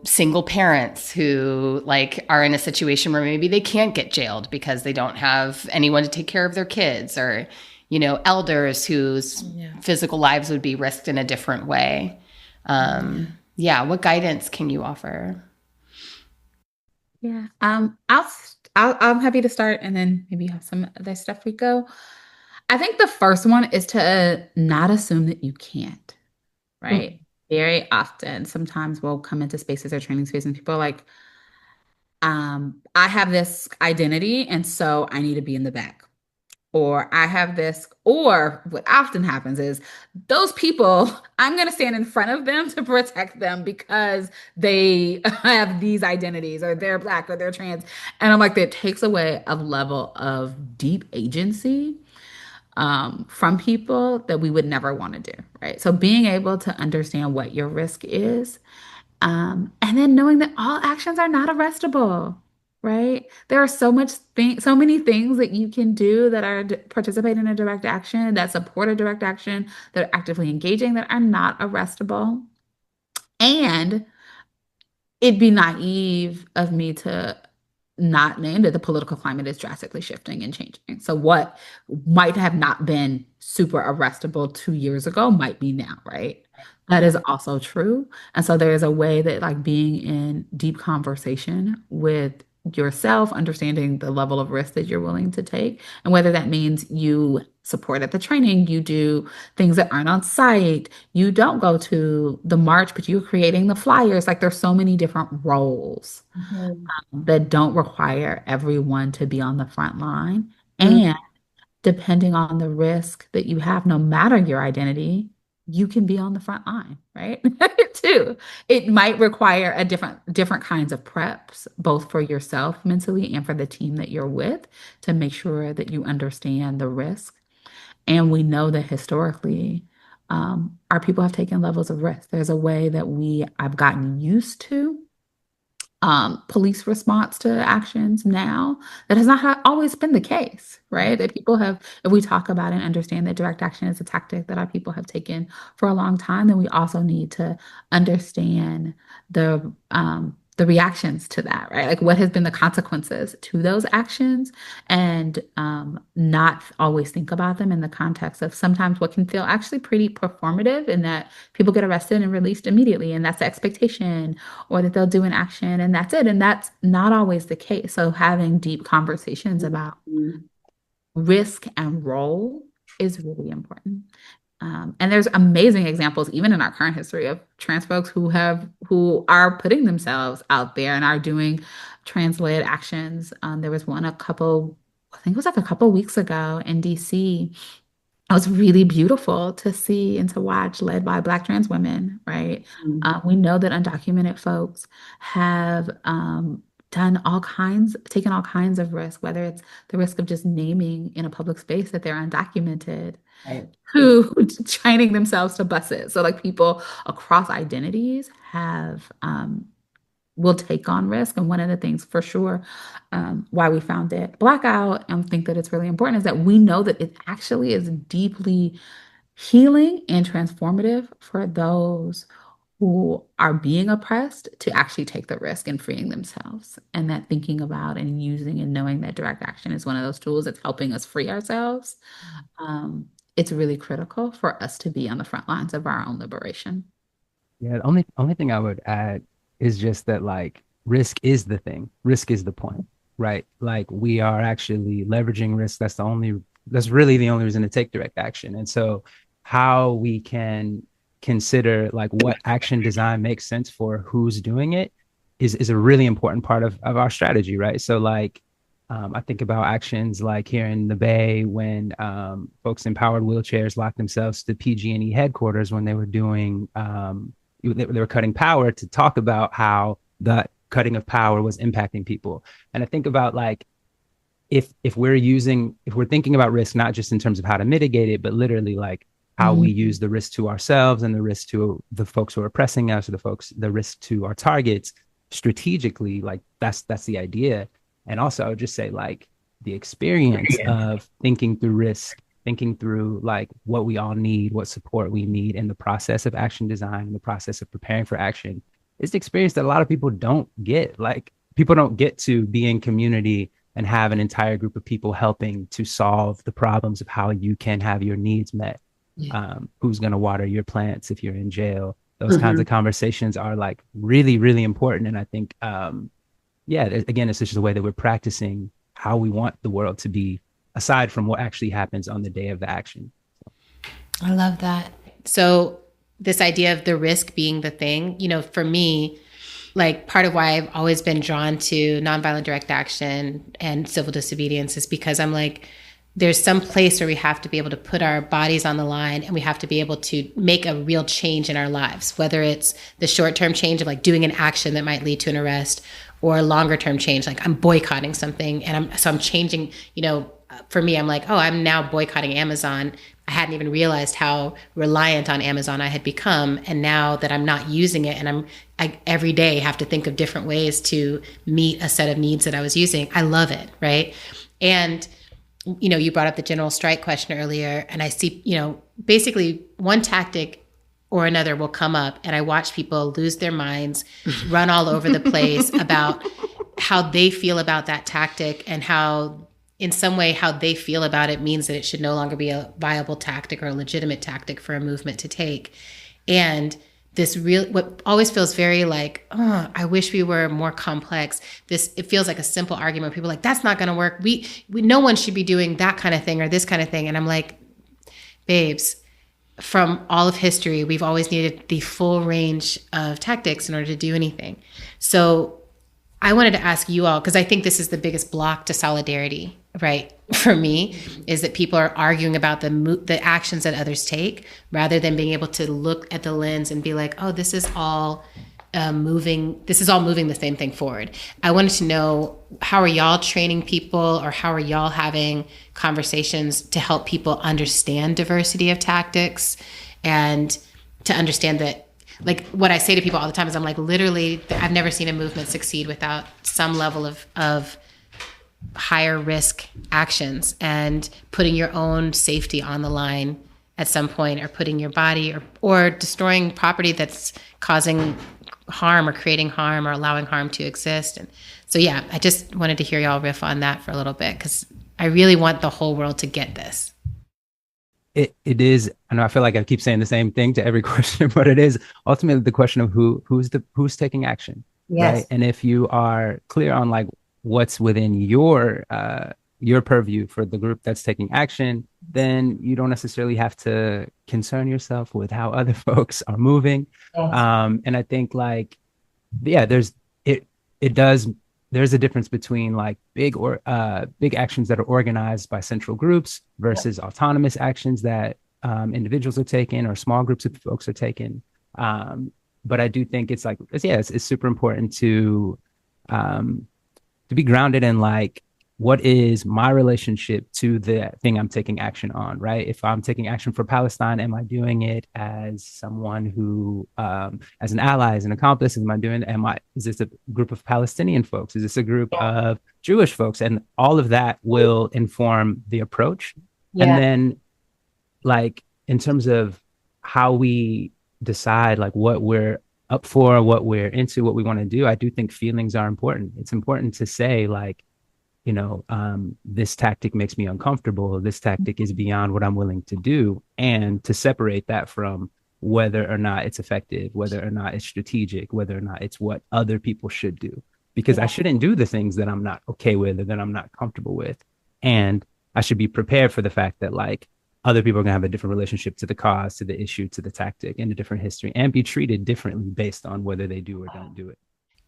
single parents who are in a situation where maybe they can't get jailed because they don't have anyone to take care of their kids, or, elders whose physical lives would be risked in a different way. What guidance can you offer? Yeah. I'm happy to start, and then maybe you have some other stuff, Rico. I think the first one is to not assume that you can't, right? Very often, sometimes we'll come into spaces or training spaces and people are like, I have this identity, and so I need to be in the back. Or I have this, or what often happens is those people, I'm going to stand in front of them to protect them because they have these identities, or they're Black, or they're trans. And I'm like, that takes away a level of deep agency from people that we would never want to do, right? So being able to understand what your risk is, and then knowing that all actions are not arrestable, right? There are so many things that you can do that are participate in a direct action, that support a direct action, that are actively engaging, that are not arrestable. And it'd be naive of me to not name that the political climate is drastically shifting and changing. So what might have not been super arrestable 2 years ago might be now, right? That is also true. And so there is a way that, like, being in deep conversation with yourself, understanding the level of risk that you're willing to take, and whether that means you support at the training, you do things that aren't on site, you don't go to the march, but you're creating the flyers. Like, there's so many different roles that don't require everyone to be on the front line. And depending on the risk that you have, no matter your identity, you can be on the front line, right? Too. It might require a different kinds of preps, both for yourself mentally and for the team that you're with, to make sure that you understand the risk. And we know that historically, our people have taken levels of risk. There's a way that I've gotten used to police response to actions now that has not always been the case, right? That people have, if we talk about and understand that direct action is a tactic that our people have taken for a long time, then we also need to understand the reactions to that, right? Like, what has been the consequences to those actions, and not always think about them in the context of sometimes what can feel actually pretty performative, in that people get arrested and released immediately, and that's the expectation, or that they'll do an action and that's it. And that's not always the case. So having deep conversations about risk and role is really important. And there's amazing examples, even in our current history, of trans folks who are putting themselves out there and are doing trans-led actions. There was one I think it was like a couple weeks ago in DC. It was really beautiful to see and to watch, led by Black trans women, right? We know that undocumented folks have taken all kinds of risk, whether it's the risk of just naming in a public space that they're undocumented, who training themselves to buses. So, like, people across identities will take on risk. And one of the things for sure why we found it Blackout and think that it's really important is that we know that it actually is deeply healing and transformative for those who are being oppressed to actually take the risk in freeing themselves. And that thinking about and using and knowing that direct action is one of those tools that's helping us free ourselves. It's really critical for us to be on the front lines of our own liberation. Yeah, the only thing I would add is just that, like, risk is the thing. Risk is the point, right? Like, we are actually leveraging risk. That's really the only reason to take direct action. And so how we can consider, like, what action design makes sense for who's doing it is a really important part of our strategy, right? So, like, I think about actions like here in the Bay when folks in powered wheelchairs locked themselves to PG&E headquarters when they were doing, they were cutting power, to talk about how the cutting of power was impacting people. And I think about, like, if we're thinking about risk, not just in terms of how to mitigate it, but literally, like, how we use the risk to ourselves and the risk to the folks who are oppressing us, or the risk to our targets strategically, like, that's the idea. And also, I would just say, like, the experience of thinking through risk, thinking through, like, what we all need, what support we need in the process of action design, in the process of preparing for action, is the experience that a lot of people don't get. Like, people don't get to be in community and have an entire group of people helping to solve the problems of how you can have your needs met. Who's going to water your plants if you're in jail? Those kinds of conversations are like really, really important. And I think, again, it's just the way that we're practicing how we want the world to be, aside from what actually happens on the day of the action. I love that. So this idea of the risk being the thing, for me, like part of why I've always been drawn to nonviolent direct action and civil disobedience is because I'm like, there's some place where we have to be able to put our bodies on the line and we have to be able to make a real change in our lives, whether it's the short-term change of like doing an action that might lead to an arrest or a longer-term change. Like I'm boycotting something and I'm changing, for me, I'm like, oh, I'm now boycotting Amazon. I hadn't even realized how reliant on Amazon I had become. And now that I'm not using it and I every day have to think of different ways to meet a set of needs that I was using, I love it, right? And you brought up the general strike question earlier, and I see, basically one tactic or another will come up, and I watch people lose their minds, run all over the place about how they feel about that tactic and how, in some way, how they feel about it means that it should no longer be a viable tactic or a legitimate tactic for a movement to take. And what always feels very like, oh, I wish we were more complex. It feels like a simple argument. People are like, that's not going to work. No one should be doing that kind of thing or this kind of thing. And I'm like, babes, from all of history, we've always needed the full range of tactics in order to do anything. So I wanted to ask you all, because I think this is the biggest block to solidarity, right? For me, is that people are arguing about the actions that others take rather than being able to look at the lens and be like, oh, this is all moving the same thing forward. I wanted to know, how are y'all training people, or how are y'all having conversations to help people understand diversity of tactics and to understand that, like what I say to people all the time is I'm like, literally, I've never seen a movement succeed without some level of higher risk actions and putting your own safety on the line at some point, or putting your body or destroying property that's causing harm or creating harm or allowing harm to exist. And so, yeah, I just wanted to hear y'all riff on that for a little bit, because I really want the whole world to get this. It is, I know I feel like I keep saying the same thing to every question, but it is ultimately the question of who's taking action. Yes. Right? And if you are clear on like what's within your purview for the group that's taking action, then you don't necessarily have to concern yourself with how other folks are moving. Yes. And I think like, yeah, there's a difference between like big actions that are organized by central groups versus autonomous actions that individuals are taking or small groups of folks are taking. But I do think it's super important to be grounded in like, what is my relationship to the thing I'm taking action on, right? If I'm taking action for Palestine, am I doing it as someone who, as an ally, as an accomplice? Is this a group of Palestinian folks? Is this a group of Jewish folks? And all of that will inform the approach. Yeah. And then like, in terms of how we decide like what we're up for, what we're into, what we want to do, I do think feelings are important. It's important to say like, this tactic makes me uncomfortable. This tactic is beyond what I'm willing to do. And to separate that from whether or not it's effective, whether or not it's strategic, whether or not it's what other people should do. Because I shouldn't do the things that I'm not okay with or that I'm not comfortable with. And I should be prepared for the fact that like other people are going to have a different relationship to the cause, to the issue, to the tactic, and a different history, and be treated differently based on whether they do or don't do it.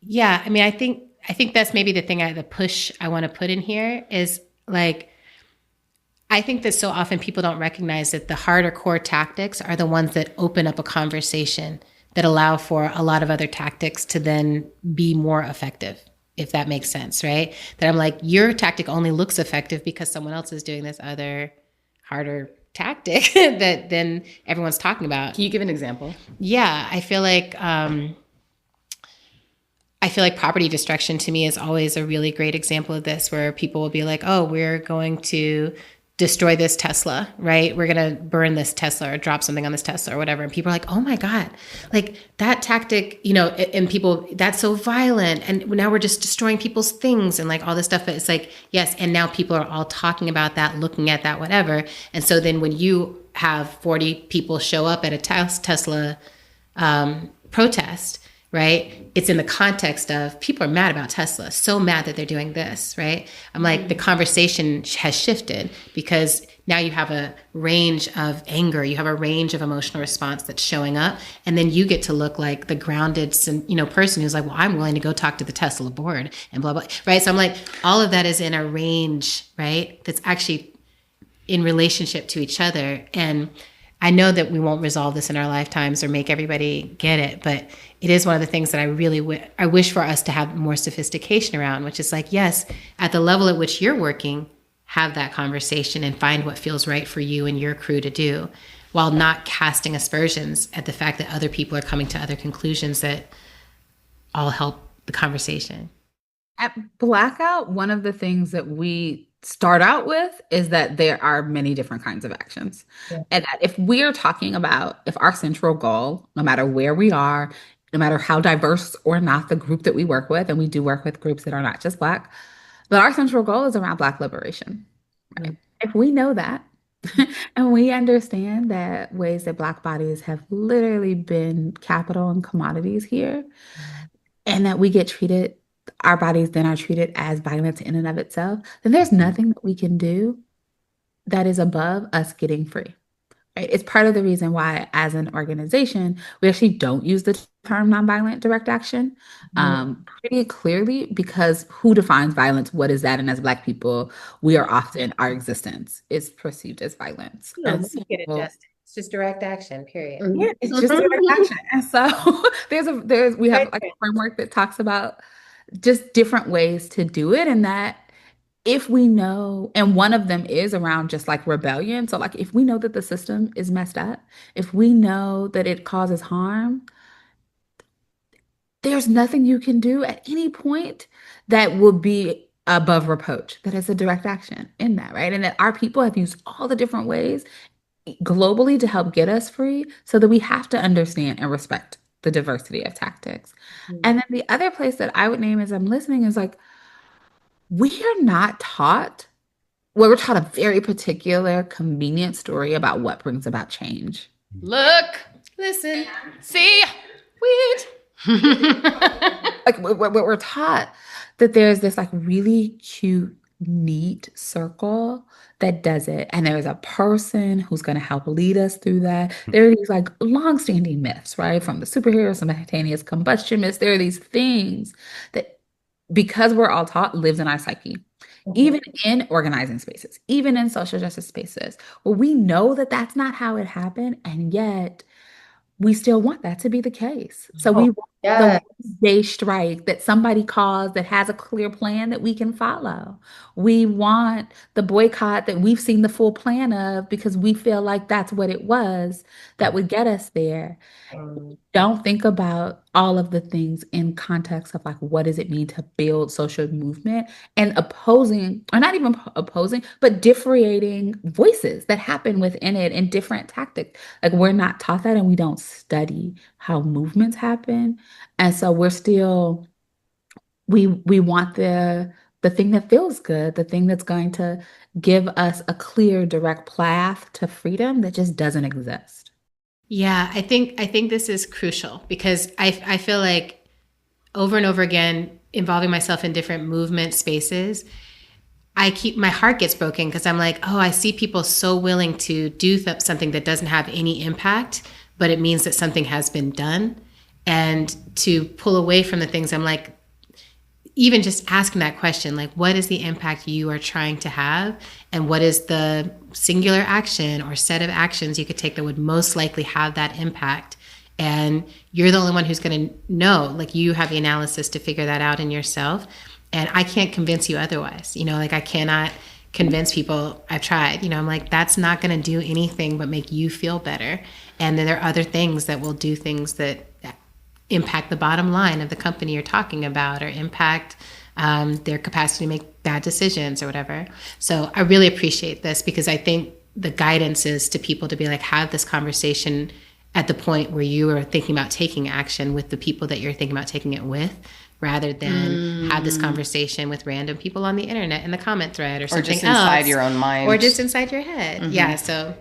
Yeah. I mean, I think that's maybe the thing, the push I want to put in here is like, I think that so often people don't recognize that the harder core tactics are the ones that open up a conversation that allow for a lot of other tactics to then be more effective, if that makes sense, right? That I'm like, your tactic only looks effective because someone else is doing this other harder tactic that then everyone's talking about. Can you give an example? Yeah, I feel like property destruction to me is always a really great example of this, where people will be like, oh, we're going to destroy this Tesla, right? We're going to burn this Tesla or drop something on this Tesla or whatever. And people are like, oh my God, like that tactic, you know, and people, that's so violent. And now we're just destroying people's things and like all this stuff. But it's like, yes. And now people are all talking about that, looking at that, whatever. And so then when you have 40 people show up at a Tesla protest, right? It's in the context of people are mad about Tesla, so mad that they're doing this, right? I'm like, the conversation has shifted because now you have a range of anger, you have a range of emotional response that's showing up, and then you get to look like the grounded, you know, person who's like, well, I'm willing to go talk to the Tesla board and blah, blah, right? So I'm like, all of that is in a range, right? That's actually in relationship to each other. And I know that we won't resolve this in our lifetimes or make everybody get it, but it is one of the things that I really I wish for us to have more sophistication around, which is like, yes, at the level at which you're working, have that conversation and find what feels right for you and your crew to do, while not casting aspersions at the fact that other people are coming to other conclusions that all help the conversation. At Blackout, one of the things that we start out with is that there are many different kinds of actions. Yeah. And that if we are talking about, if our central goal, no matter where we are, no matter how diverse or not the group that we work with, and we do work with groups that are not just Black, but our central goal is around Black liberation. Right? If we know that, and we understand that ways that Black bodies have literally been capital and commodities here, and that we get treated, our bodies then are treated as violence in and of itself, then there's nothing that we can do that is above us getting free. Right? It's part of the reason why, as an organization, we actually don't use the term nonviolent direct action pretty clearly, because who defines violence? What is that? And as Black people, we are often, our existence is perceived as violence. No, get it just. It's just direct action, period. Yeah, it's just direct action. And so we have like a framework that talks about just different ways to do it, and that if we know, and one of them is around just like rebellion. So like if we know that the system is messed up, if we know that it causes harm, there's nothing you can do at any point that will be above reproach. That is a direct action in that, right? And that our people have used all the different ways globally to help get us free, so that we have to understand and respect the diversity of tactics. And then the other place that I would name as I'm listening is like, we are not taught, well, we're taught a very particular convenient story about what brings about change. Look, listen, see, wait. Like we're taught that there's this like really cute, neat circle that does it. And there's a person who's going to help lead us through that. There are these like long-standing myths, right? From the superhero, spontaneous combustion myths. There are these things that, because we're all taught, lives in our psyche, even in organizing spaces, even in social justice spaces, where we know that that's not how it happened, and yet we still want that to be the case. So we want the day strike that somebody calls that has a clear plan that we can follow. We want the boycott that we've seen the full plan of, because we feel like that's what it was that would get us there. Don't think about all of the things in context of like, what does it mean to build social movement, and opposing, or not even opposing, but differentiating voices that happen within it and different tactics. Like we're not taught that, and we don't study how movements happen. And so we're still, we want the thing that feels good, the thing that's going to give us a clear, direct path to freedom that just doesn't exist. Yeah, I think this is crucial, because I feel like over and over again, involving myself in different movement spaces, my heart gets broken, because I'm like, oh, I see people so willing to do something that doesn't have any impact, but it means that something has been done. And to pull away from the things, I'm like, even just asking that question, like, what is the impact you are trying to have? And what is the singular action or set of actions you could take that would most likely have that impact? And you're the only one who's going to know, like, you have the analysis to figure that out in yourself. And I can't convince you otherwise. You know, like, I cannot convince people. I've tried, I'm like, that's not going to do anything but make you feel better. And then there are other things that will do things that impact the bottom line of the company you're talking about, or impact their capacity to make bad decisions or whatever. So I really appreciate this, because I think the guidance is to people to be like, have this conversation at the point where you are thinking about taking action with the people that you're thinking about taking it with, rather than have this conversation with random people on the internet in the comment thread or something else. Or just inside your own mind. Or just inside your head. Yeah, so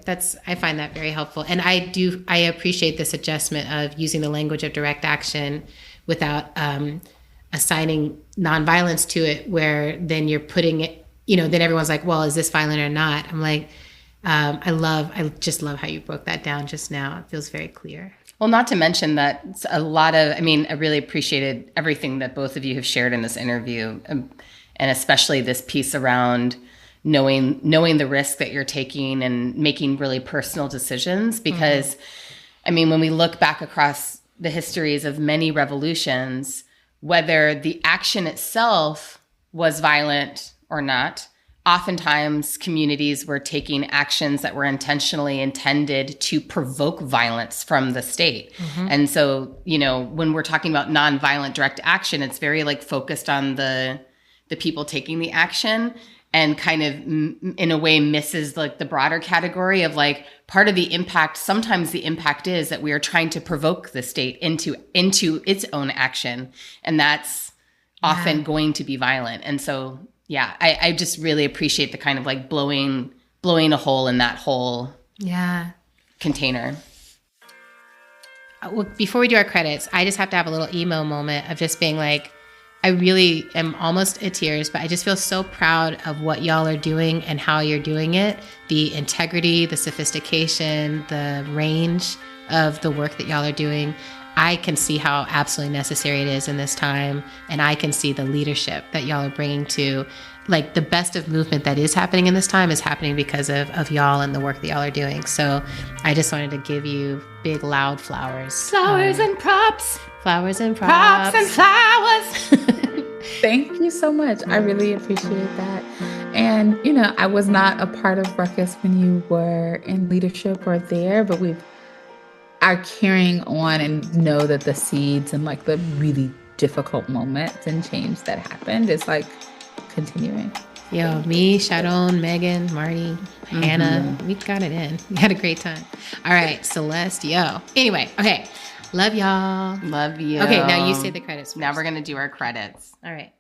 I find that very helpful. And I appreciate this adjustment of using the language of direct action without assigning nonviolence to it, where then you're putting it, then everyone's like, well, is this violent or not? I'm like, I just love how you broke that down just now. It feels very clear. Well, not to mention that I really appreciated everything that both of you have shared in this interview, and especially this piece around knowing the risk that you're taking and making really personal decisions. Because, when we look back across the histories of many revolutions, whether the action itself was violent or not, oftentimes communities were taking actions that were intentionally intended to provoke violence from the state. And so, when we're talking about nonviolent direct action, it's very focused on the people taking the action, and kind of in a way misses the broader category of part of the impact. Sometimes the impact is that we are trying to provoke the state into its own action. And that's often going to be violent. And so, yeah, I just really appreciate the kind of blowing a hole in that whole container. Well, before we do our credits, I just have to have a little emo moment of just being like, I really am almost at tears, but I just feel so proud of what y'all are doing and how you're doing it. The integrity, the sophistication, the range of the work that y'all are doing. I can see how absolutely necessary it is in this time. And I can see the leadership that y'all are bringing to, the best of movement that is happening in this time is happening because of y'all and the work that y'all are doing. So I just wanted to give you big, loud flowers. Flowers and props. Flowers and props. Props and flowers. Thank you so much. I really appreciate that. And, I was not a part of Ruckus when you were in leadership or there, but we are carrying on and know that the seeds and the really difficult moments and change that happened is continuing. Yo, me, Sharon, Megan, Marty, Hannah, we got it in. We had a great time. All right, Celeste, yo. Anyway, okay. Love y'all. Love you. Okay, now you say the credits first. Now we're going to do our credits. All right.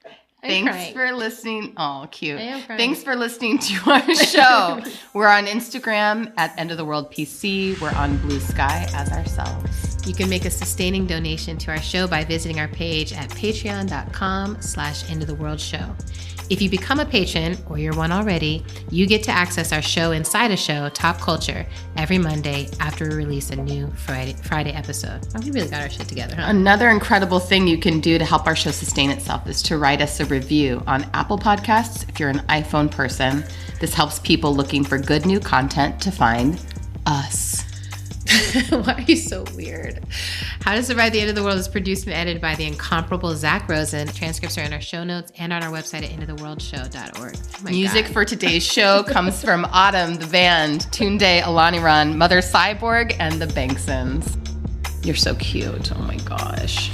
Thanks for listening. Oh, cute. Thanks for listening to our show. We're on Instagram at End of the World PC. We're on Blue Sky as ourselves. You can make a sustaining donation to our show by visiting our page at patreon.com/endoftheworldshow. If you become a patron, or you're one already, you get to access our show inside a show, Top Culture, every Monday after we release a new Friday episode. Oh, we really got our shit together, huh? Another incredible thing you can do to help our show sustain itself is to write us a review on Apple Podcasts if you're an iPhone person. This helps people looking for good new content to find us. Why are you so weird? How to Survive the End of the World is produced and edited by the incomparable Zach Rosen. Transcripts are in our show notes and on our website at endoftheworldshow.org. Oh Music for today's show comes from Autumn, the band, Tunde Alaniran, Mother Cyborg, and the Banksons. You're so cute. Oh my gosh.